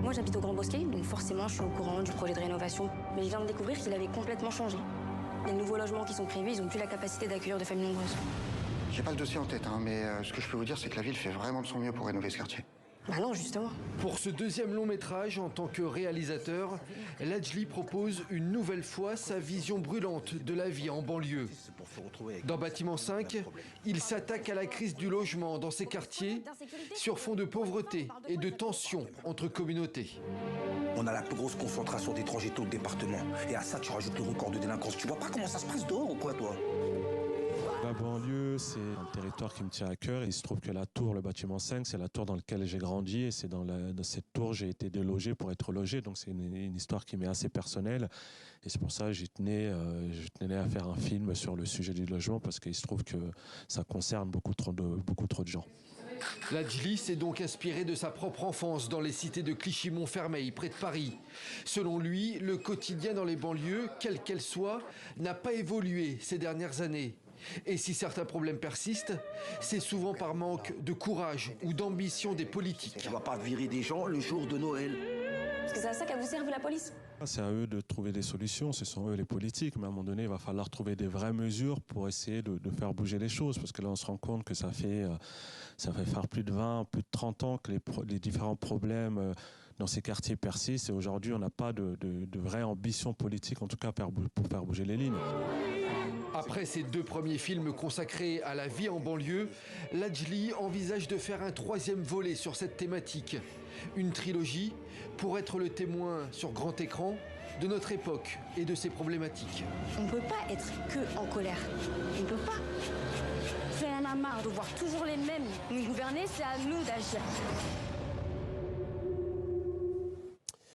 Moi, j'habite au Grand Bosquet, donc forcément, je suis au courant du projet de rénovation. Mais je viens de découvrir qu'il avait complètement changé. Les nouveaux logements qui sont prévus, ils n'ont plus la capacité d'accueillir de familles nombreuses. J'ai pas le dossier en tête, mais ce que je peux vous dire, c'est que la ville fait vraiment de son mieux pour rénover ce quartier. Bah non, justement. Pour ce deuxième long métrage, en tant que réalisateur, Ladjli propose une nouvelle fois sa vision brûlante de la vie en banlieue. Dans Bâtiment 5, il s'attaque à la crise du logement dans ces quartiers sur fond de pauvreté et de tensions entre communautés. On a la plus grosse concentration d'étrangers de tout le département. Et à ça, tu rajoutes le record de délinquance. Tu vois pas comment ça se passe dehors ou quoi, toi? La banlieue, c'est un territoire qui me tient à cœur. Il se trouve que la tour, le bâtiment 5, c'est la tour dans laquelle j'ai grandi. Et c'est dans cette tour j'ai été délogé pour être logé. Donc c'est une histoire qui m'est assez personnelle. Et c'est pour ça que je tenais à faire un film sur le sujet du logement, parce qu'il se trouve que ça concerne beaucoup trop de gens. Ladjli s'est donc inspiré de sa propre enfance dans les cités de Clichy-Montfermeil, près de Paris. Selon lui, le quotidien dans les banlieues, quelle qu'elle soit, n'a pas évolué ces dernières années. Et si certains problèmes persistent, c'est souvent par manque de courage ou d'ambition des politiques. Tu vas pas virer des gens le jour de Noël. Parce que c'est à ça qu'elle vous serve, la police. C'est à eux de trouver des solutions, ce sont eux les politiques, mais à un moment donné, il va falloir trouver des vraies mesures pour essayer de faire bouger les choses, parce que là, on se rend compte que ça fait faire plus de 20, plus de 30 ans que les différents problèmes dans ces quartiers persistent, et aujourd'hui, on n'a pas de vraie ambition politique, en tout cas pour faire bouger les lignes. Après ses deux premiers films consacrés à la vie en banlieue, Ladjli envisage de faire un troisième volet sur cette thématique. Une trilogie pour être le témoin sur grand écran de notre époque et de ses problématiques. On ne peut pas être que en colère. On ne peut pas. Si on en a marre de voir toujours les mêmes nous gouverner, c'est à nous d'agir.